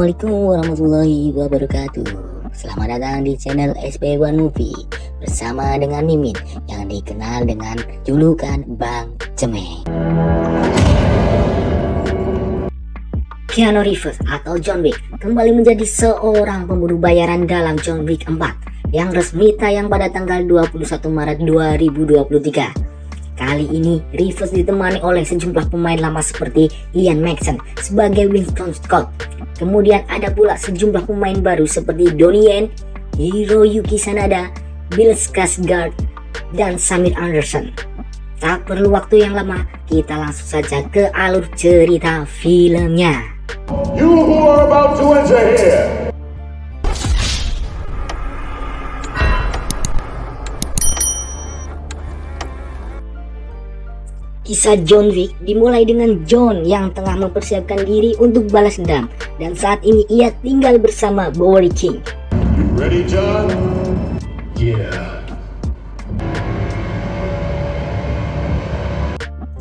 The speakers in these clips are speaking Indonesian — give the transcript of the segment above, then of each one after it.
Assalamualaikum warahmatullahi wabarakatuh. Selamat datang di channel SP1 Movie bersama dengan Mimin yang dikenal dengan julukan Bang Cemeng. Keanu Reeves atau John Wick kembali menjadi seorang pembunuh bayaran dalam John Wick 4 yang resmi tayang pada tanggal 21 Maret 2023. Kali ini Reeves ditemani oleh sejumlah pemain lama seperti Ian McShane sebagai Winston Scott. Kemudian ada pula sejumlah pemain baru seperti Donnie Yen, Hiroyuki Sanada, Bill Skarsgård, dan Samir Anderson. Tak perlu waktu yang lama, kita langsung saja ke alur cerita filmnya. You who are about to enter here. Kisah John Wick dimulai dengan John yang tengah mempersiapkan diri untuk balas dendam, dan saat ini ia tinggal bersama Bowery King. You ready, John? Yeah.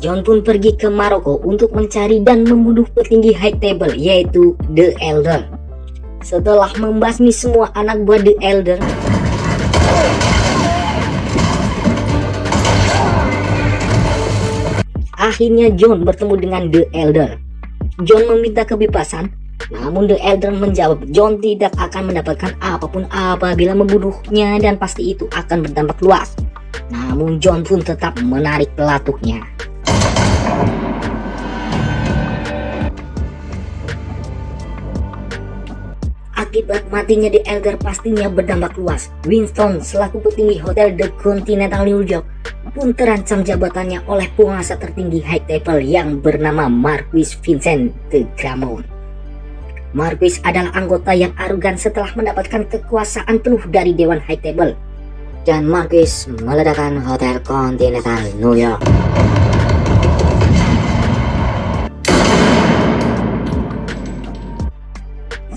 John pun pergi ke Maroko untuk mencari dan membunuh petinggi High Table yaitu The Elder. Setelah membasmi semua anak buah The Elder, akhirnya John bertemu dengan The Elder. John meminta kebebasan, namun The Elder menjawab John tidak akan mendapatkan apapun apabila membunuhnya dan pasti itu akan berdampak luas. Namun John pun tetap menarik pelatuknya. Akibat matinya The Elder pastinya berdampak luas. Winston selaku petinggi hotel The Continental New York pun terancam jabatannya oleh penguasa tertinggi High Table yang bernama Marquis Vincent de Gramont. Marquis adalah anggota yang arogan setelah mendapatkan kekuasaan penuh dari Dewan High Table. Dan Marquis meledakkan hotel Continental New York.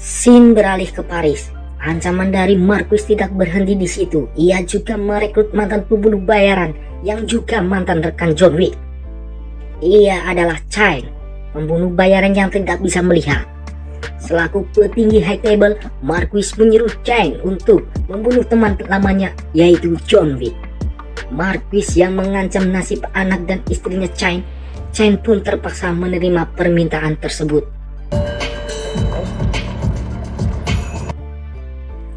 Scene beralih ke Paris. Ancaman dari Marquis tidak berhenti di situ. Ia juga merekrut mantan pembunuh bayaran yang juga mantan rekan John Wick. Ia adalah Chine, pembunuh bayaran yang tidak bisa melihat. Selaku petinggi High Table, Marquis menyuruh Chine untuk membunuh teman lamanya yaitu John Wick. Marquis yang mengancam nasib anak dan istrinya Chine pun terpaksa menerima permintaan tersebut.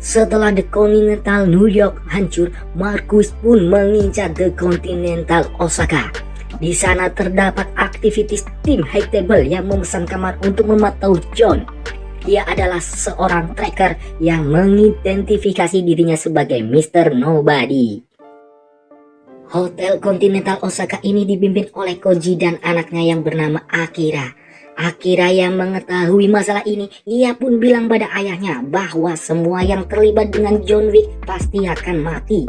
Setelah The Continental New York hancur, Marquis pun mengincar The Continental Osaka. Di sana terdapat aktivitas tim High Table yang memesan kamar untuk memantau John. Dia adalah seorang tracker yang mengidentifikasi dirinya sebagai Mr. Nobody. Hotel Continental Osaka ini dipimpin oleh Koji dan anaknya yang bernama Akira. Akira yang mengetahui masalah ini, ia pun bilang pada ayahnya bahwa semua yang terlibat dengan John Wick pasti akan mati.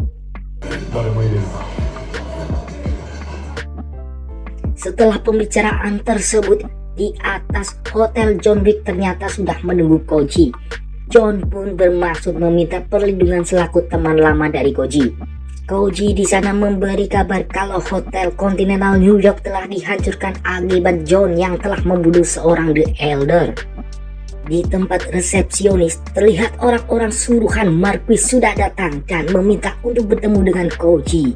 Setelah pembicaraan tersebut, di atas hotel John Wick ternyata sudah menunggu Koji. John pun bermaksud meminta perlindungan selaku teman lama dari Koji. Koji di sana memberi kabar kalau hotel Continental New York telah dihancurkan akibat John yang telah membunuh seorang The Elder. Di tempat resepsionis terlihat orang-orang suruhan Marquis sudah datang dan meminta untuk bertemu dengan Koji.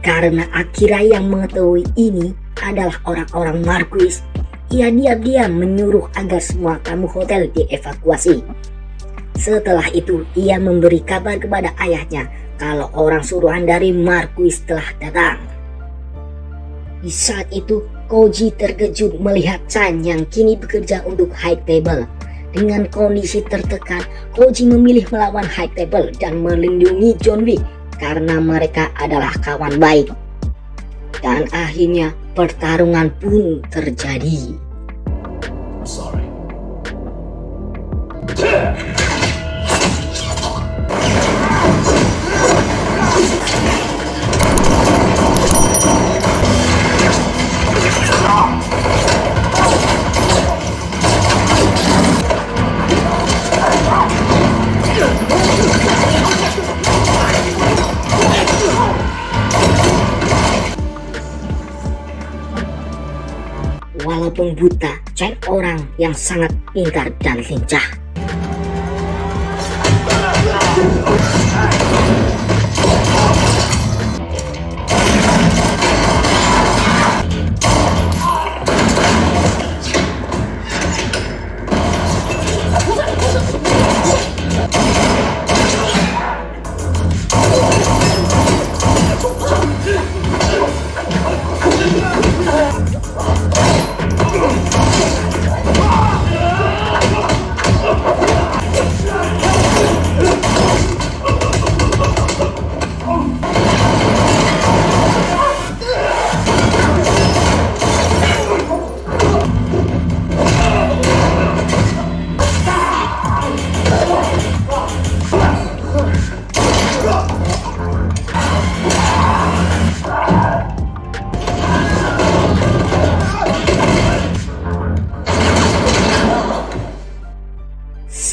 Karena Akira yang mengetahui ini adalah orang-orang Marquis, ia diam-diam menyuruh agar semua tamu hotel dievakuasi. Setelah itu ia memberi kabar kepada ayahnya kalau orang suruhan dari Marquis telah datang. Di saat itu Koji terkejut melihat Chan yang kini bekerja untuk High Table. Dengan kondisi tertekan, Koji memilih melawan High Table dan melindungi John Wick karena mereka adalah kawan baik. Dan akhirnya pertarungan pun terjadi. Sorry. walaupun buta, Chain orang yang sangat pintar dan lincah.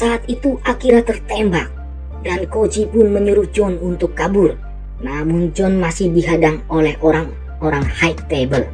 Saat itu Akira tertembak dan Koji pun menyuruh John untuk kabur. Namun John masih dihadang oleh orang-orang High Table.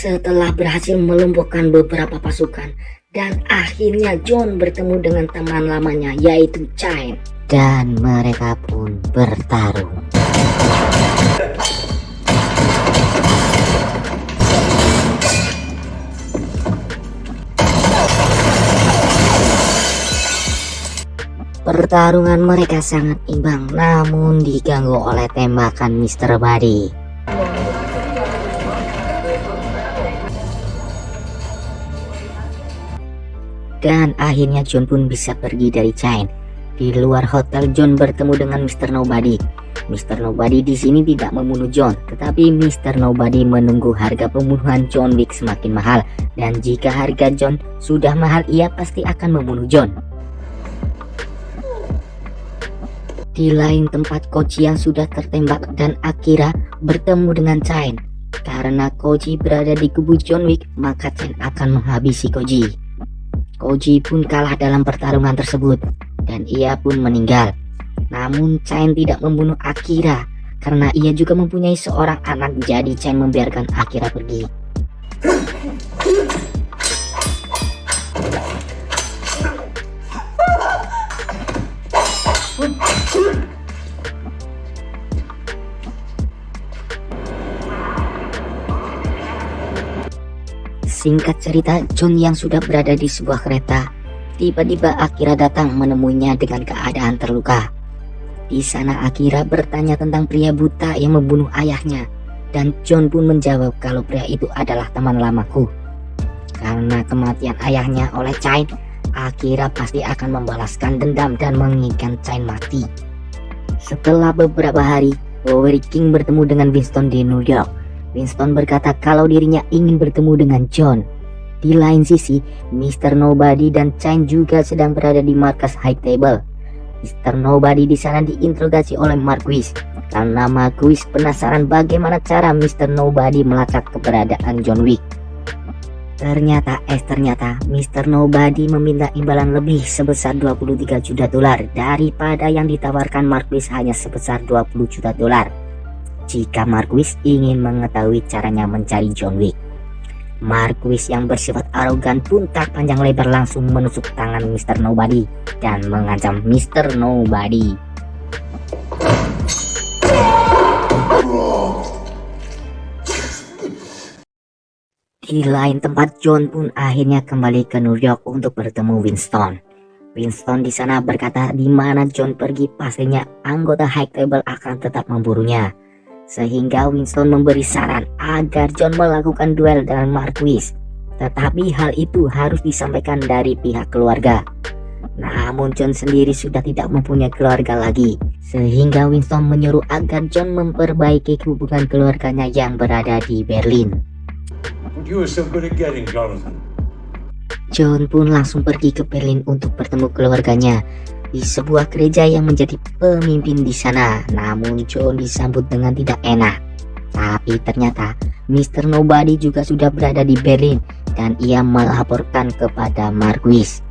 Setelah berhasil melumpuhkan beberapa pasukan dan akhirnya John bertemu dengan teman lamanya yaitu Chain, dan mereka pun bertarung. Pertarungan mereka sangat imbang namun diganggu oleh tembakan Mr. Body. Dan akhirnya John pun bisa pergi dari Chain. Di luar hotel John bertemu dengan Mr. Nobody. Mr. Nobody di sini tidak membunuh John, tetapi Mr. Nobody menunggu harga pembunuhan John Wick semakin mahal. Dan jika harga John sudah mahal, ia pasti akan membunuh John. Di lain tempat Koji yang sudah tertembak dan Akira bertemu dengan Chain. Karena Koji berada di kubu John Wick, maka Chain akan menghabisi Koji. Koji pun kalah dalam pertarungan tersebut dan ia pun meninggal. Namun Chain tidak membunuh Akira karena ia juga mempunyai seorang anak, jadi Chain membiarkan Akira pergi. Singkat cerita, John yang sudah berada di sebuah kereta, tiba-tiba Akira datang menemuinya dengan keadaan terluka. Di sana Akira bertanya tentang pria buta yang membunuh ayahnya, dan John pun menjawab kalau pria itu adalah teman lamaku. Karena kematian ayahnya oleh Chain, Akira pasti akan membalaskan dendam dan menginginkan Chain mati. Setelah beberapa hari, Wolverine King bertemu dengan Winston di New York. Winston berkata kalau dirinya ingin bertemu dengan John. Di lain sisi, Mr. Nobody dan Chain juga sedang berada di markas High Table. Mr. Nobody di sana diinterogasi oleh Marquis karena Marquis penasaran bagaimana cara Mr. Nobody melacak keberadaan John Wick. Ternyata Mr. Nobody meminta imbalan lebih sebesar 23 juta dolar daripada yang ditawarkan Marquis hanya sebesar 20 juta dolar. Jika Marquis ingin mengetahui caranya mencari John Wick. Marquis yang bersifat arogan pun tak panjang lebar langsung menusuk tangan Mr. Nobody dan mengancam Mr. Nobody. Di lain tempat, John pun akhirnya kembali ke New York untuk bertemu Winston. Winston di sana berkata di mana John pergi pastinya anggota High Table akan tetap memburunya. Sehingga Winston memberi saran agar John melakukan duel dengan Marquis. Tetapi hal itu harus disampaikan dari pihak keluarga. Namun John sendiri sudah tidak mempunyai keluarga lagi, sehingga Winston menyuruh agar John memperbaiki hubungan keluarganya yang berada di Berlin. What you are so good at getting, Jonathan. John pun langsung pergi ke Berlin untuk bertemu keluarganya di sebuah gereja yang menjadi pemimpin di sana. Namun John disambut dengan tidak enak. Tapi ternyata Mr. Nobody juga sudah berada di Berlin dan ia melaporkan kepada Marquis.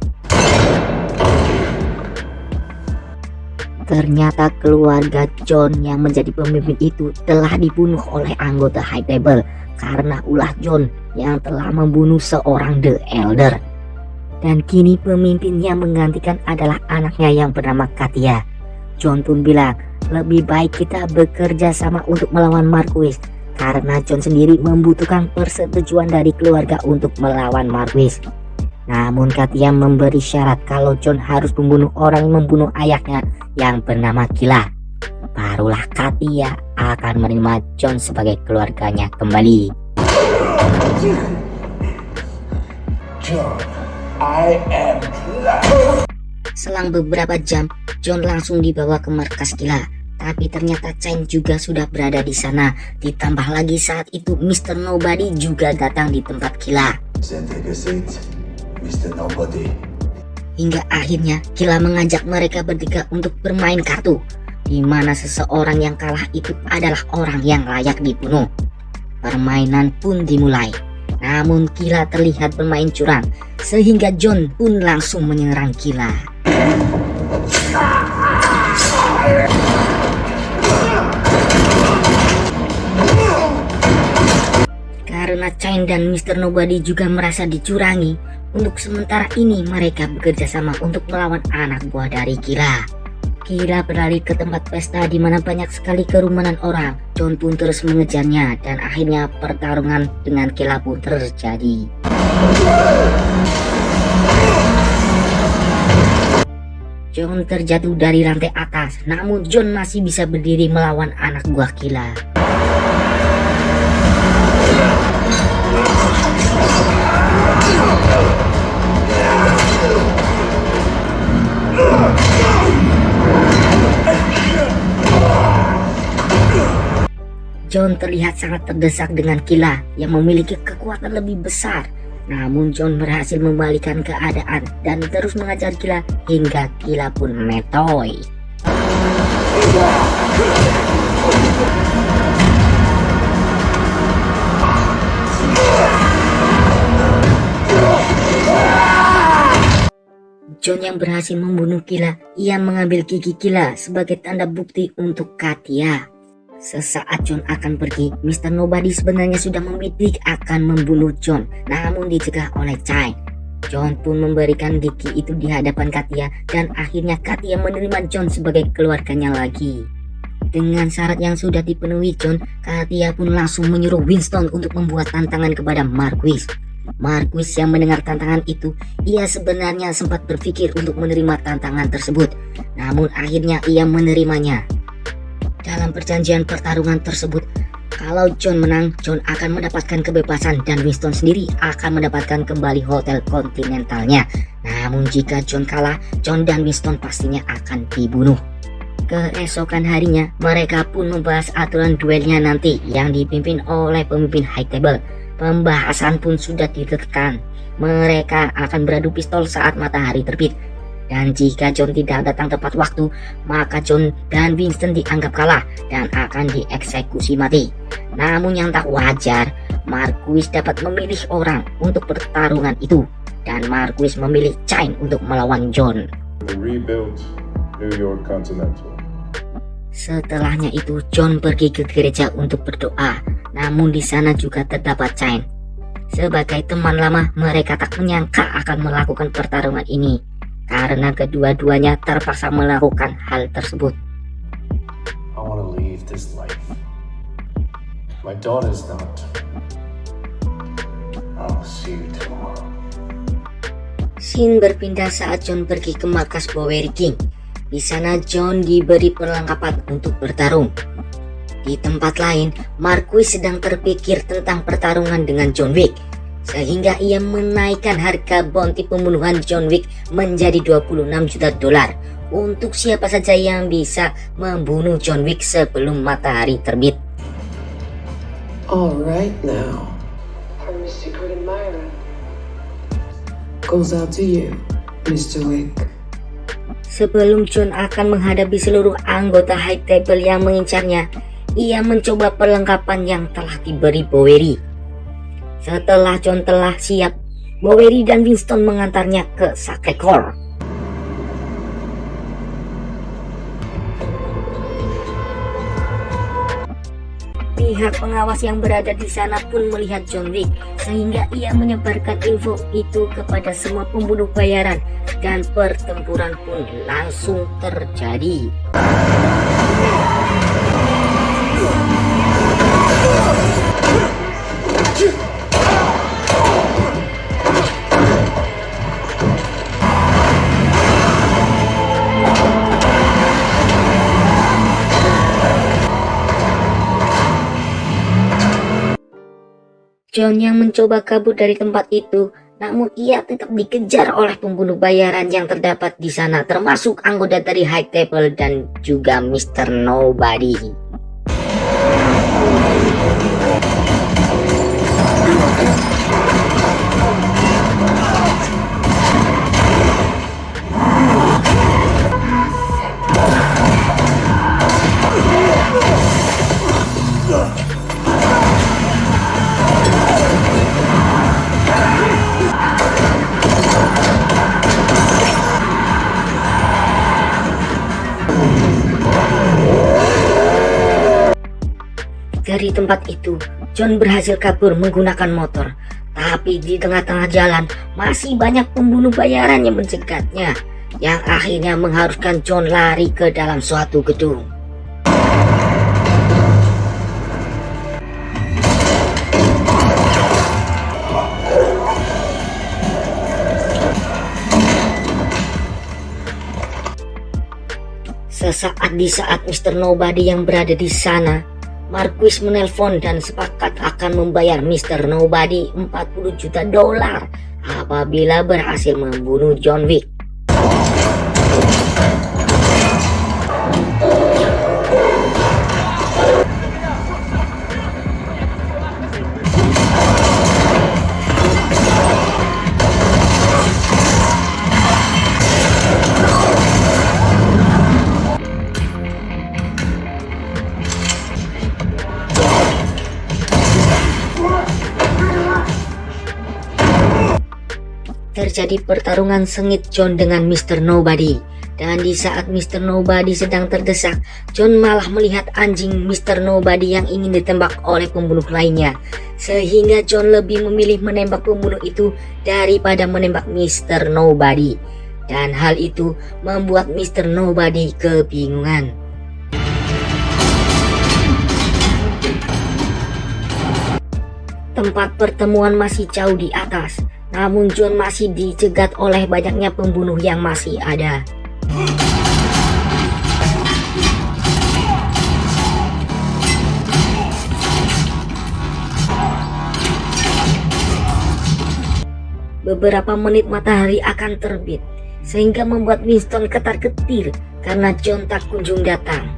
Ternyata keluarga John yang menjadi pemimpin itu telah dibunuh oleh anggota High Table karena ulah John yang telah membunuh seorang The Elder. Dan kini pemimpin yang menggantikan adalah anaknya yang bernama Katia. John pun bilang, lebih baik kita bekerja sama untuk melawan Marquis, karena John sendiri membutuhkan persetujuan dari keluarga untuk melawan Marquis. Namun Katia memberi syarat kalau John harus membunuh orang yang membunuh ayahnya yang bernama Kila. Barulah Katia akan menerima John sebagai keluarganya kembali. John, I am Selang beberapa jam, John langsung dibawa ke markas Kila. Tapi ternyata Chain juga sudah berada di sana. Ditambah lagi saat itu Mr. Nobody juga datang di tempat Kila. Take a seat, Mr. Nobody. Hingga akhirnya Kila mengajak mereka bertiga untuk bermain kartu, di mana seseorang yang kalah itu adalah orang yang layak dibunuh. Permainan pun dimulai. Namun Kila terlihat bermain curang, sehingga John pun langsung menyerang Kila. Karena Chain dan Mr. Nobody juga merasa dicurangi, untuk sementara ini mereka bekerja sama untuk melawan anak buah dari Kila. Kila berlari ke tempat pesta di mana banyak sekali kerumunan orang. John pun terus mengejarnya dan akhirnya pertarungan dengan Kila pun terjadi. John terjatuh dari lantai atas, namun John masih bisa berdiri melawan anak buah Kila. John terlihat sangat terdesak dengan Kila yang memiliki kekuatan lebih besar. Namun John berhasil membalikan keadaan dan terus mengajar Kila hingga Kila pun metoy. John yang berhasil membunuh Kila, ia mengambil gigi Kila sebagai tanda bukti untuk Katia. Sesaat John akan pergi, Mr. Nobody sebenarnya sudah membidik akan membunuh John, namun dicegah oleh Chain. John pun memberikan gigi itu di hadapan Katia dan akhirnya Katia menerima John sebagai keluarganya lagi. Dengan syarat yang sudah dipenuhi John, Katia pun langsung menyuruh Winston untuk membuat tantangan kepada Marquis. Marquis yang mendengar tantangan itu, ia sebenarnya sempat berpikir untuk menerima tantangan tersebut, namun akhirnya ia menerimanya. Dalam perjanjian pertarungan tersebut, kalau John menang, John akan mendapatkan kebebasan dan Winston sendiri akan mendapatkan kembali hotel kontinentalnya. Namun jika John kalah, John dan Winston pastinya akan dibunuh. Keesokan harinya, mereka pun membahas aturan duelnya nanti yang dipimpin oleh pemimpin High Table. Pembahasan pun sudah ditekan. Mereka akan beradu pistol saat matahari terbit. Dan jika John tidak datang tepat waktu, maka John dan Winston dianggap kalah dan akan dieksekusi mati. Namun yang tak wajar, Marquis dapat memilih orang untuk pertarungan itu. Dan Marquis memilih Chain untuk melawan John. Rebuilt New York Continental. Setelahnya itu John pergi ke gereja untuk berdoa. Namun di sana juga terdapat Chain. Sebagai teman lama, mereka tak menyangka akan melakukan pertarungan ini, karena kedua-duanya terpaksa melakukan hal tersebut. I want to leave this life. My daughter's not. I'll see you tomorrow. Scene berpindah saat John pergi ke markas Bowery King. Di sana John diberi perlengkapan untuk bertarung. Di tempat lain, Marquis sedang terpikir tentang pertarungan dengan John Wick. sehingga ia menaikkan harga bounty pembunuhan John Wick menjadi 26 juta dolar untuk siapa saja yang bisa membunuh John Wick sebelum matahari terbit. All right now. Her secret admirer. Goes out to you, Mr. Wick. Sebelum John akan menghadapi seluruh anggota High Table yang mengincarnya, ia mencoba perlengkapan yang telah diberi Bowery. Setelah John telah siap, Bowery dan Winston mengantarnya ke Sacred Core. Pihak pengawas yang berada di sana pun melihat John Wick, sehingga ia menyebarkan info itu kepada semua pembunuh bayaran dan pertempuran pun langsung terjadi. John yang mencoba kabur dari tempat itu, namun ia tetap dikejar oleh pembunuh bayaran yang terdapat di sana, termasuk anggota dari High Table dan juga Mr. Nobody. Dari tempat itu, John berhasil kabur menggunakan motor. Tapi di tengah-tengah jalan, masih banyak pembunuh bayaran yang mencegatnya, yang akhirnya mengharuskan John lari ke dalam suatu gedung. Sesaat di saat Mr. Nobody yang berada di sana, Marquis menelpon dan sepakat akan membayar Mr. Nobody 40 juta dolar apabila berhasil membunuh John Wick. Terjadi pertarungan sengit John dengan Mr. Nobody, dan di saat Mr. Nobody sedang terdesak, John malah melihat anjing Mr. Nobody yang ingin ditembak oleh pembunuh lainnya, sehingga John lebih memilih menembak pembunuh itu daripada menembak Mr. Nobody, dan hal itu membuat Mr. Nobody kebingungan. Tempat pertemuan masih jauh di atas, namun John masih dicegat oleh banyaknya pembunuh yang masih ada. Beberapa menit matahari akan terbit, sehingga membuat Winston ketar-ketir karena John tak kunjung datang.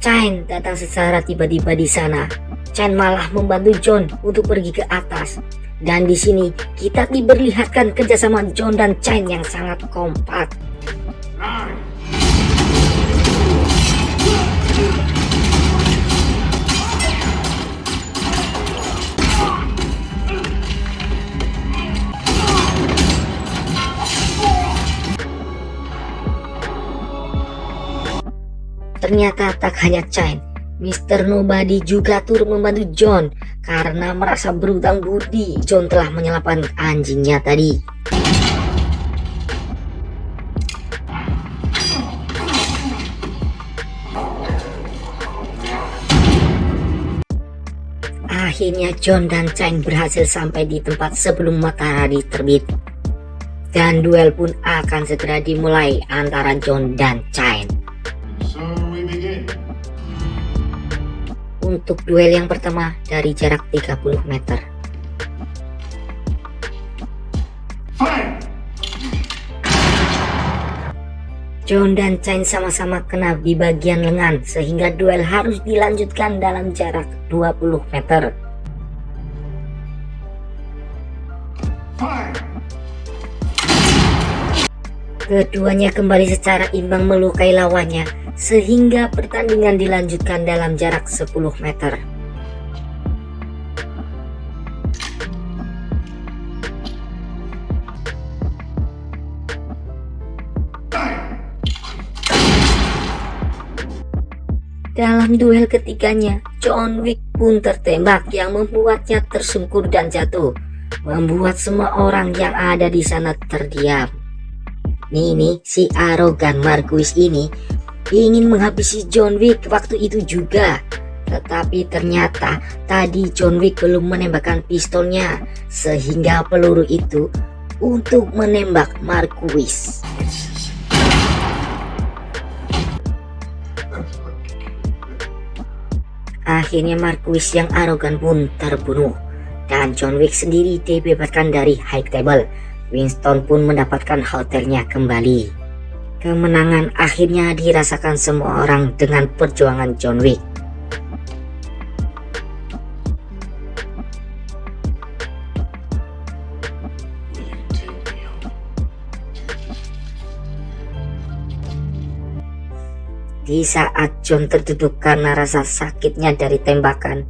Chain datang secara tiba-tiba di sana. Chain malah membantu John untuk pergi ke atas. Dan di sini kita diperlihatkan kerjasama John dan Chain yang sangat kompak. Ternyata tak hanya Chain, Mr. Nobody juga turut membantu John karena merasa berutang budi John telah menyelamatkan anjingnya tadi. Akhirnya John dan Chain berhasil sampai di tempat sebelum matahari terbit. Dan duel pun akan segera dimulai antara John dan Chain. So we begin. Untuk duel yang pertama dari jarak 30 meter. Fight! John dan Chain sama-sama kena di bagian lengan sehingga duel harus dilanjutkan dalam jarak 20 meter. Fight! Keduanya kembali secara imbang melukai lawannya sehingga pertandingan dilanjutkan dalam jarak 10 meter. Dalam duel ketiganya, John Wick pun tertembak yang membuatnya tersungkur dan jatuh, membuat semua orang yang ada di sana terdiam. Nih, si arogan Marquis ini ingin menghabisi John Wick waktu itu juga. Tetapi ternyata tadi John Wick belum menembakkan pistolnya, sehingga peluru itu untuk menembak Marquis. Akhirnya Marquis yang arogan pun terbunuh dan John Wick sendiri dibebaskan dari High Table. Winston pun mendapatkan hotelnya kembali. Kemenangan akhirnya dirasakan semua orang dengan perjuangan John Wick. Will you take me home? Di saat John terduduk karena rasa sakitnya dari tembakan,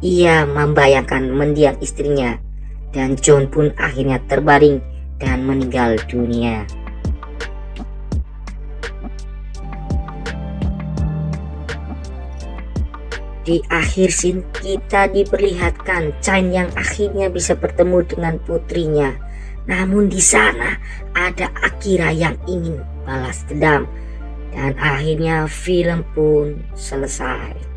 ia membayangkan mendiang istrinya dan John pun akhirnya terbaring dan meninggal dunia. Di akhir scene kita diperlihatkan Chain yang akhirnya bisa bertemu dengan putrinya. Namun di sana ada Akira yang ingin balas dendam. Dan akhirnya film pun selesai.